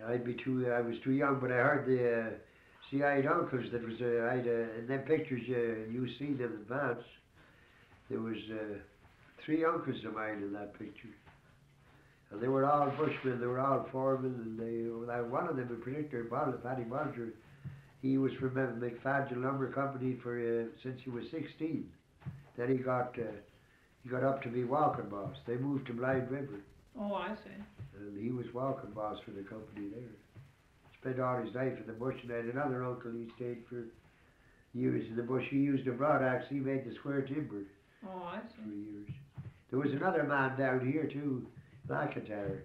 I was too young, but I heard the, see, I had uncles that was, in them pictures you see them in advance, there was 3 uncles of mine in that picture. And they were all bushmen, they were all foremen, and one of them in particular, Paddy Bolger, he was from McFadden Lumber Company for since he was 16. Then he got up to be walking boss. They moved to Blind River. Oh, I see. And he was walking boss for the company there. Spent all his life in the bush, and I had another uncle, he stayed for years in the bush. He used a broadaxe, he made the square timber. Oh, I see. For years. There was another man down here too, McIntyre.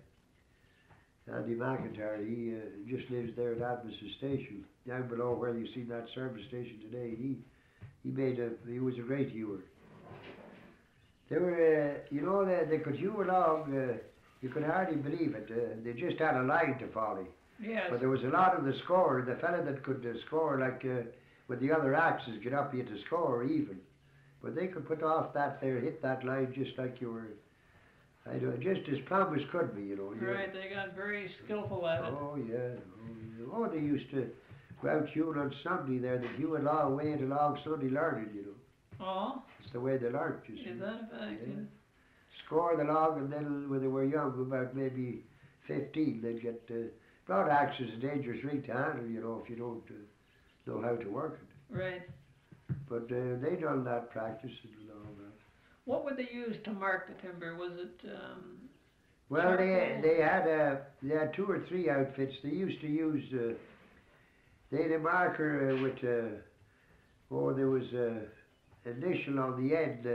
Andy McIntyre, he just lives there at Admaston station, down below where you see that service station today. He was a great hewer. They were, you know, they could hew along, you could hardly believe it. They just had a line to follow. Yes. But there was a lot of the score, the fella that could score, like with the other axes, get up you to score even. But they could put off that there, hit that line just like you were, just as plumb as could be, you know. Right, they got very skillful at it. Oh, yeah. Oh, they used to go out hewing on Sunday there. They'd hew a long way into long Sunday learning, you know. Oh? It's the way they learned, you see. Is that a fact? Yeah. Score the log, and then when they were young, about maybe 15, they'd get... broadaxe is a dangerous ring to handle, you know, if you don't know how to work it. Right. But they done that practice and all that. What would they use to mark the timber? Was it well, they had 2 or 3 outfits. They used to use they had a marker with there was initial on the end.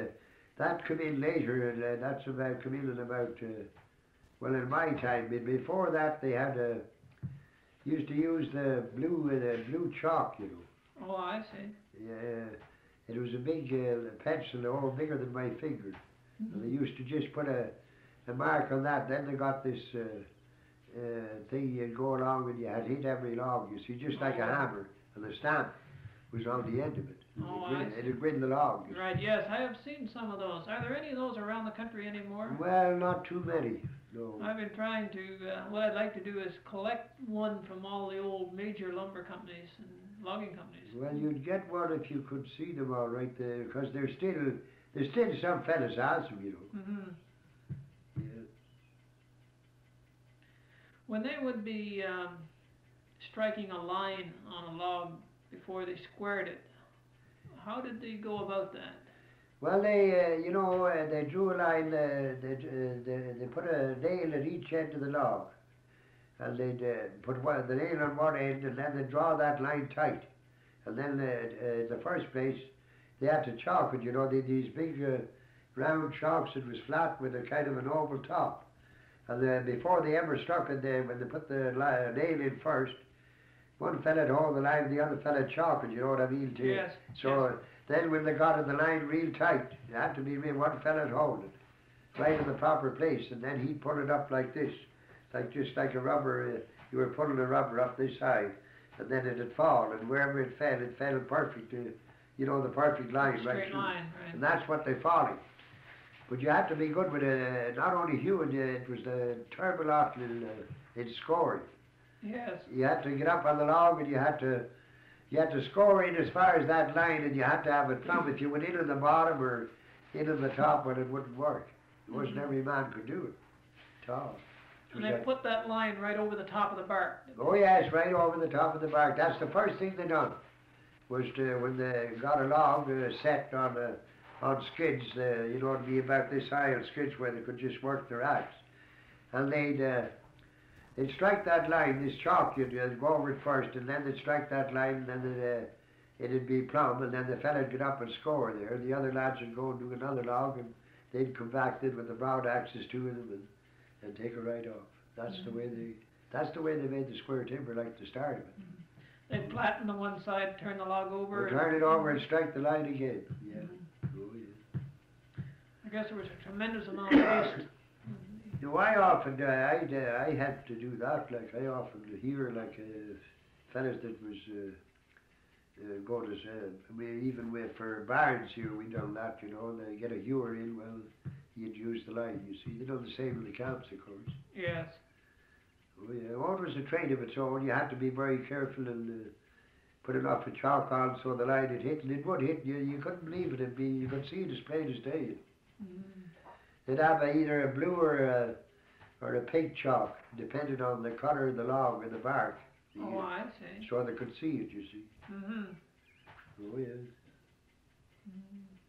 That come in later, and that's about come in about well, in my time. Before that, they had used to use the blue chalk, you know. Oh, I see. Yeah. It was a big pencil, all bigger than my finger. Mm-hmm. And they used to just put a mark on that. Then they got this thing you'd go along and you had hit every log, you see, just like a hammer. And the stamp was on the end of it. Oh, It'd grin the log. Right, yes, I have seen some of those. Are there any of those around the country anymore? Well, not too many, no. I've been trying to, what I'd like to do is collect one from all the old major lumber companies and logging companies. Well, you'd get one if you could see them all right there, because there's still some fellas has them, you know. Mm-hmm. Yeah. When they would be striking a line on a log before they squared it, how did they go about that? Well, they, you know, they drew a line, they put a nail at each end of the log. And they'd put the nail on one end, and then they'd draw that line tight. And then the first place, they had to chalk it, you know, these big round chalks that was flat with a kind of an oval top. And before they ever struck it, when they put the nail in first, one fella would hold the line, the other fella would chalk it, you know what I mean? Yes. So yes. Then when they got in the line real tight, it had to be one fella would hold it, right in the proper place, and then he'd pull it up like this. Just like a rubber, you were pulling a rubber up this high, and then it'd fall, and wherever it fell perfect, you know, the perfect line right through. Line, right. And that's what they followed. But you had to be good with not only hewing, it was the terrible art in scoring. Yes. You had to get up on the log, and you had to score in as far as that line, and you had to have it plumb. If you went in at the bottom or in at the top, well, it wouldn't work. It wasn't every man could do it at all. And they put that line right over the top of the bark. Oh yes, right over the top of the bark. That's the first thing they done. Was when they got a log set on skids, you know, it'd be about this high on skids where they could just work their axe. And they'd strike that line, this chalk, you'd go over it first, and then they'd strike that line, and then it'd be plumb, and then the fella'd get up and score there. The other lads would go and do another log, and they'd come back then with the broadaxes, 2 of them, and take it right off. That's the way they made the square timber, like the start of it. They'd flatten the one side, turn the log over. Turn it over and strike the line again. Yeah. Oh yeah. I guess there was a tremendous amount of waste. No, I often I had to do that. Like I often hear like fellas that was going to say, I mean, even for barns here we done that. You know, they get a hewer in. Well, you'd use the line. You see, they done the same in the camps, of course. Yes. Oh yeah, well, it was a trade of its own. You had to be very careful and put enough of chalk on so the line would hit, and it would hit. You couldn't believe it. You could see it as plain as day. Mm. They'd have either a blue or a pink chalk, depending on the colour of the log or the bark. Oh, I see. So they could see it, you see. Mm-hmm. Oh, yes. Mm.